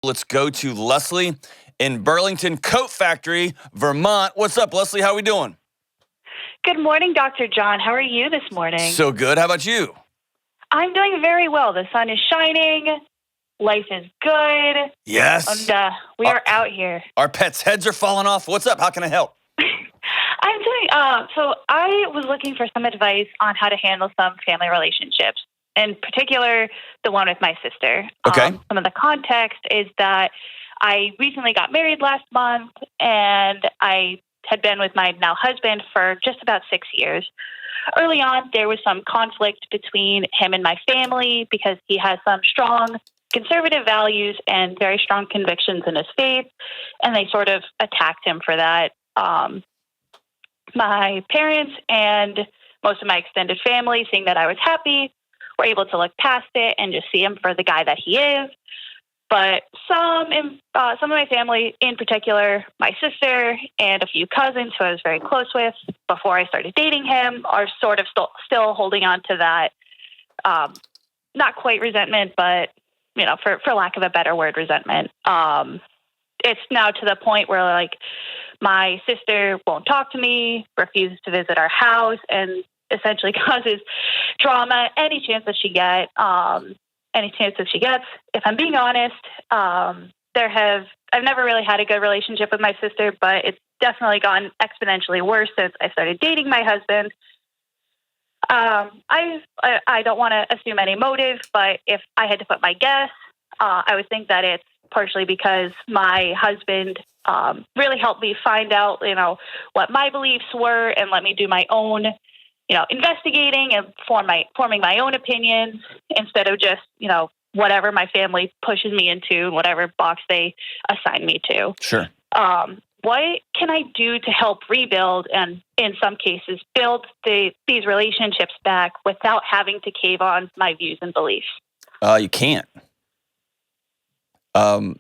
Let's go to Leslie in Burlington Coat Factory, Vermont. What's up, Leslie? How are we doing? Good morning, Dr. John. How are you this morning? So good. How about you? I'm doing very well. The sun is shining. Life is good. Yes. And we are out here. Our pets' heads are falling off. What's up? How can I help? I'm doing, so I was looking for some advice on how to handle some family relationships, in particular, the one with my sister. Okay. Some of the context is that I recently got married last month, and I had been with my now husband for just about 6 years. Early on, there was some conflict between him and my family because he has some strong conservative values and very strong convictions in his faith, and they sort of attacked him for that. My parents and most of my extended family, seeing that I was happy, were able to look past it and just see him for the guy that he is. But some of my family, in particular, my sister and a few cousins who I was very close with before I started dating him, are sort of still holding on to that, not quite resentment, but, for lack of a better word, resentment. It's now to the point where, like, my sister won't talk to me, refuses to visit our house, and essentially causes drama any chance that she gets. If I'm being honest, I've never really had a good relationship with my sister, but it's definitely gotten exponentially worse since I started dating my husband. I don't want to assume any motive, but if I had to put my guess, I would think that it's partially because my husband really helped me find out, what my beliefs were and let me do my own investigating and forming my own opinions instead of just, whatever my family pushes me into, whatever box they assign me to. Sure. What can I do to help rebuild and, in some cases, build these relationships back without having to cave on my views and beliefs? You can't.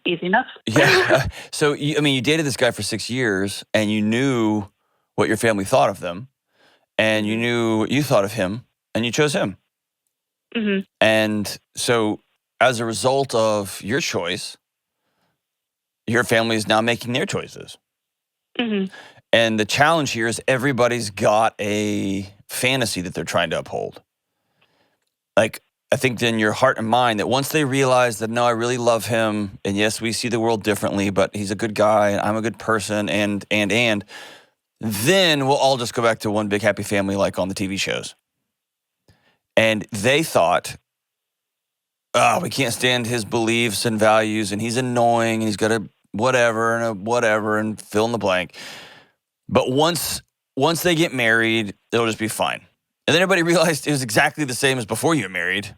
Easy enough. Yeah. So, you dated this guy for 6 years, and you knew what your family thought of them. And you knew what you thought of him, and you chose him. Mm-hmm. And so, as a result of your choice, your family is now making their choices. Mm-hmm. And the challenge here is everybody's got a fantasy that they're trying to uphold. Like, I think in your heart and mind that once they realize that, no, I really love him, and yes, we see the world differently, but he's a good guy, and I'm a good person, and then we'll all just go back to one big happy family like on the TV shows. And they thought, oh, we can't stand his beliefs and values, and he's annoying, and he's got a whatever and fill in the blank. But once they get married, it'll just be fine. And then everybody realized it was exactly the same as before you were married.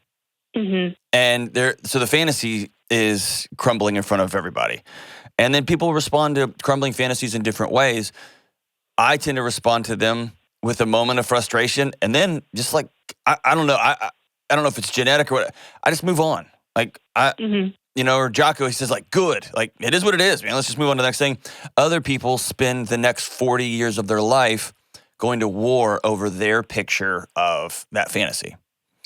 Mm-hmm. And so the fantasy is crumbling in front of everybody. And then people respond to crumbling fantasies in different ways. I tend to respond to them with a moment of frustration, and then just like I don't know, I don't know if it's genetic or what. I just move on. Like or Jocko, he says like, good, like it is what it is, man. Let's just move on to the next thing. Other people spend the next 40 years of their life going to war over their picture of that fantasy,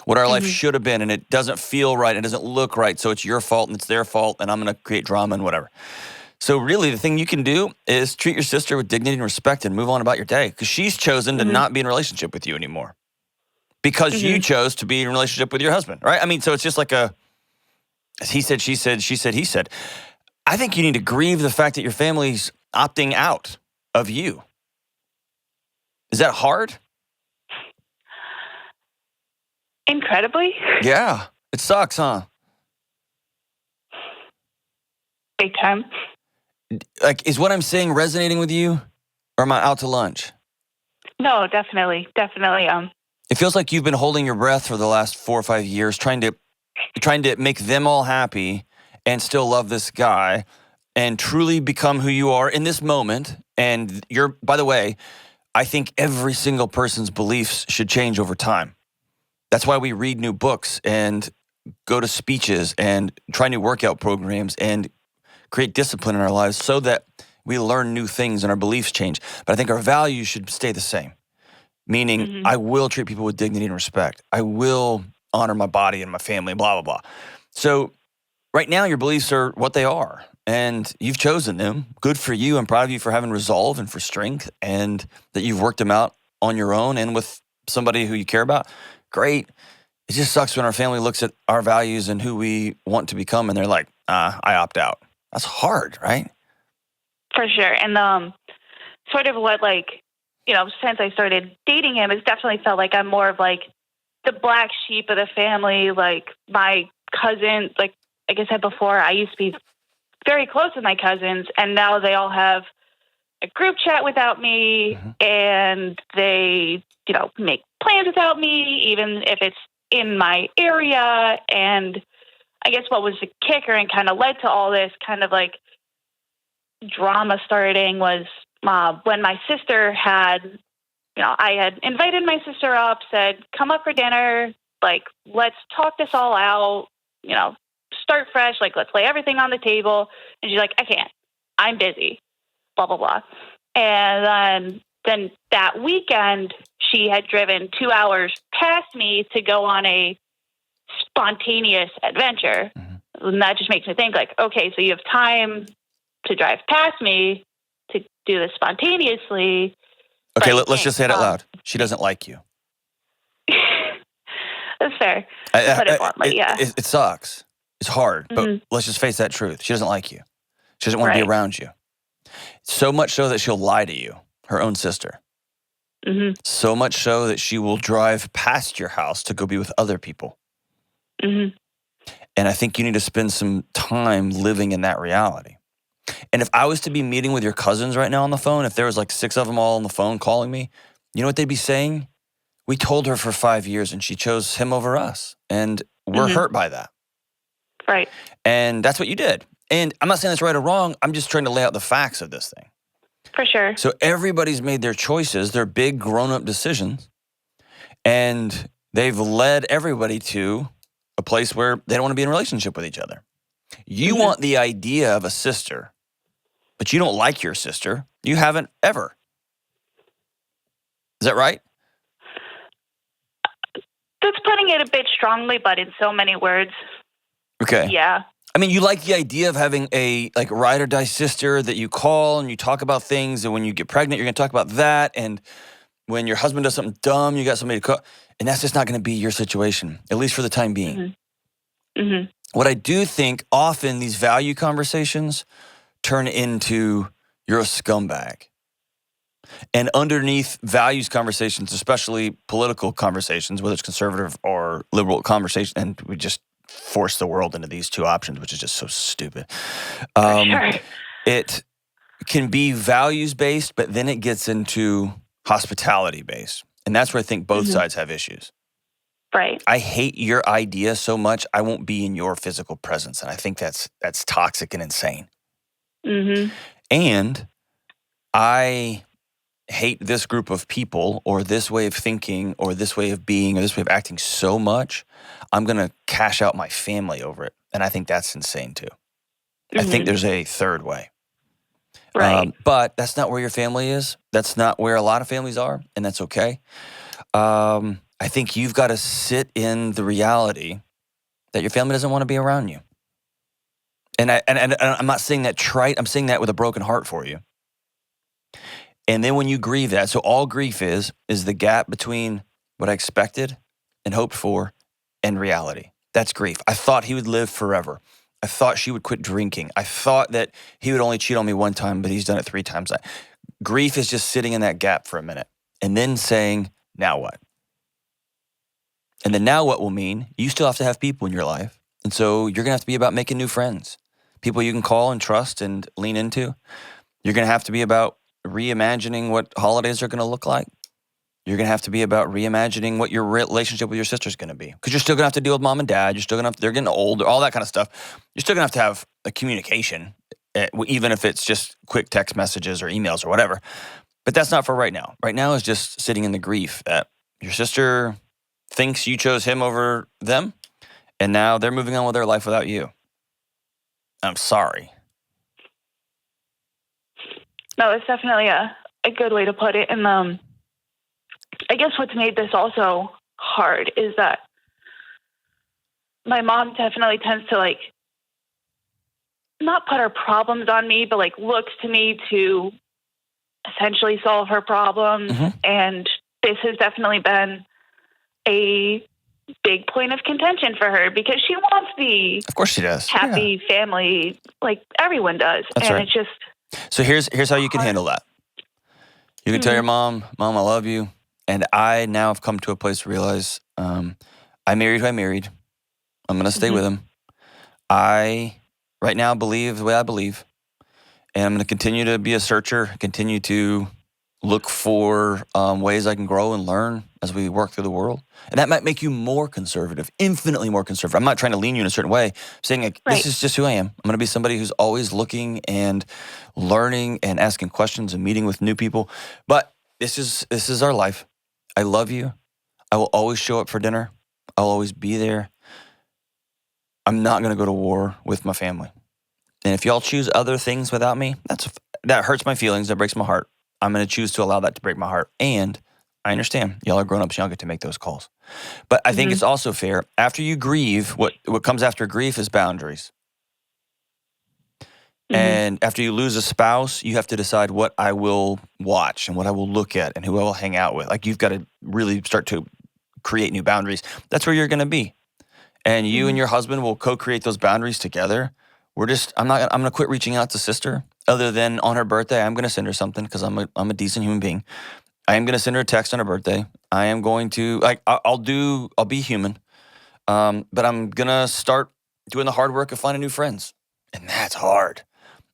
what our life should have been, and it doesn't feel right, it doesn't look right, so it's your fault and it's their fault, and I'm going to create drama and whatever. So really, the thing you can do is treat your sister with dignity and respect and move on about your day, because she's chosen to not be in a relationship with you anymore because you chose to be in a relationship with your husband, right? I mean, so it's just like he said, she said, she said, he said. I think you need to grieve the fact that your family's opting out of you. Is that hard? Incredibly. Yeah. It sucks, huh? Big time. Like, is what I'm saying resonating with you, or am I out to lunch? No, definitely. It feels like you've been holding your breath for the last 4 or 5 years, trying to make them all happy and still love this guy and truly become who you are in this moment. And by the way, I think every single person's beliefs should change over time. That's why we read new books and go to speeches and try new workout programs and create discipline in our lives so that we learn new things and our beliefs change. But I think our values should stay the same, meaning I will treat people with dignity and respect. I will honor my body and my family, blah, blah, blah. So right now your beliefs are what they are, and you've chosen them. Good for you. I'm proud of you for having resolve and for strength, and that you've worked them out on your own and with somebody who you care about. Great. It just sucks when our family looks at our values and who we want to become, and they're like, I opt out. That's hard, right? For sure. And sort of what, like, since I started dating him, it's definitely felt like I'm more of like the black sheep of the family. Like my cousins, like I said before, I used to be very close with my cousins, and now they all have a group chat without me, and they, make plans without me, even if it's in my area. And I guess what was the kicker and kind of led to all this kind of like drama starting was when my sister had, I had invited my sister up, said, come up for dinner, like, let's talk this all out, start fresh, like, let's lay everything on the table. And she's like, I can't, I'm busy, blah, blah, blah. And then that weekend, she had driven 2 hours past me to go on a spontaneous adventure. And that just makes me think, like, okay, so you have time to drive past me to do this spontaneously. Okay, let's just say it out loud. She doesn't like you. That's fair. To put it bluntly, yeah. It sucks. It's hard, but let's just face that truth. She doesn't like you. She doesn't want to be around you. So much so that she'll lie to you, her own sister. So much so that she will drive past your house to go be with other people. And I think you need to spend some time living in that reality. And if I was to be meeting with your cousins right now on the phone, if there was like 6 of them all on the phone calling me, you know what they'd be saying? We told her for 5 years and she chose him over us. And we're hurt by that. Right. And that's what you did. And I'm not saying that's right or wrong. I'm just trying to lay out the facts of this thing. For sure. So everybody's made their choices. They're big grown-up decisions. And they've led everybody to a place where they don't want to be in a relationship with each other. You want the idea of a sister, but you don't like your sister. You haven't ever. Is that right? That's putting it a bit strongly, but in so many words. Okay. Yeah. I mean, you like the idea of having a like ride or die sister that you call and you talk about things, and when you get pregnant, you're going to talk about that, and when your husband does something dumb, you got somebody to call, and that's just not going to be your situation, at least for the time being. What I do think often these value conversations turn into you're a scumbag. And underneath values conversations, especially political conversations, whether it's conservative or liberal conversation, and we just force the world into these two options, which is just so stupid. It can be values-based, but then it gets into hospitality-based. And that's where I think both sides have issues. Right. I hate your idea so much, I won't be in your physical presence. And I think that's toxic and insane. And I hate this group of people or this way of thinking or this way of being or this way of acting so much, I'm going to cash out my family over it. And I think that's insane too. I think there's a third way. Right. But that's not where your family is. That's not where a lot of families are, and that's okay. I think you've got to sit in the reality that your family doesn't want to be around you. And I'm not saying that trite. I'm saying that with a broken heart for you. And then when you grieve that, so all grief is the gap between what I expected and hoped for and reality. That's grief. I thought he would live forever. I thought she would quit drinking. I thought that he would only cheat on me one time, but he's done it 3 times. Grief is just sitting in that gap for a minute and then saying, now what? And then now what will mean you still have to have people in your life. And so you're going to have to be about making new friends, people you can call and trust and lean into. You're going to have to be about reimagining what holidays are going to look like. You're going to have to be about reimagining what your relationship with your sister is going to be. Because you're still going to have to deal with mom and dad. You're still going to have to, they're getting older, all that kind of stuff. You're still going to have a communication, even if it's just quick text messages or emails or whatever. But that's not for right now. Right now is just sitting in the grief that your sister thinks you chose him over them, and now they're moving on with their life without you. I'm sorry. No, it's definitely a good way to put it. And I guess what's made this also hard is that my mom definitely tends to like not put her problems on me, but like looks to me to essentially solve her problems. Mhm. And this has definitely been a big point of contention for her because she wants the Of course she does. Yeah. happy family like everyone does. That's and right. it's just So here's how you can hard. handle that. You can tell your mom, I love you. And I now have come to a place to realize I married who I married. I'm going to stay with him. I, right now, believe the way I believe. And I'm going to continue to be a searcher, continue to look for ways I can grow and learn as we work through the world. And that might make you more conservative, infinitely more conservative. I'm not trying to lean you in a certain way. I'm saying like, Right. this is just who I am. I'm going to be somebody who's always looking and learning and asking questions and meeting with new people. But this is our life. I love you. I will always show up for dinner. I'll always be there. I'm not going to go to war with my family. And if y'all choose other things without me, that hurts my feelings. That breaks my heart. I'm going to choose to allow that to break my heart. And I understand y'all are grown-ups. Y'all get to make those calls. But I think it's also fair. After you grieve, what comes after grief is boundaries. And after you lose a spouse, you have to decide what I will watch and what I will look at and who I will hang out with. Like you've got to really start to create new boundaries. That's where you're going to be. And you and your husband will co-create those boundaries together. I'm going to quit reaching out to sister. Other than on her birthday, I'm going to send her something because I'm a decent human being. I am going to send her a text on her birthday. I am going to I'll be human. But I'm going to start doing the hard work of finding new friends. And that's hard.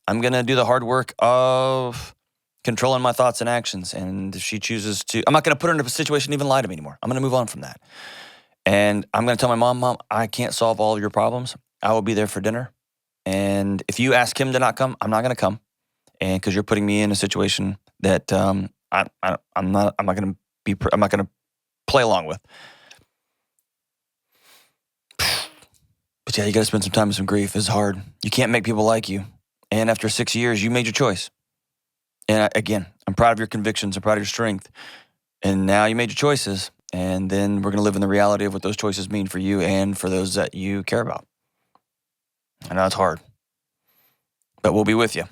I'm going to do the hard work of controlling my thoughts and actions. And if she chooses to, I'm not going to put her in a situation to even lie to me anymore. I'm going to move on from that. And I'm going to tell my mom, I can't solve all of your problems. I will be there for dinner. And if you ask him to not come, I'm not going to come. And because you're putting me in a situation that I'm not going to play along with. But yeah, you got to spend some time with some grief. It's hard. You can't make people like you. And after 6 years, you made your choice. And again, I'm proud of your convictions. I'm proud of your strength. And now you made your choices. And then we're going to live in the reality of what those choices mean for you and for those that you care about. I know it's hard, but we'll be with you.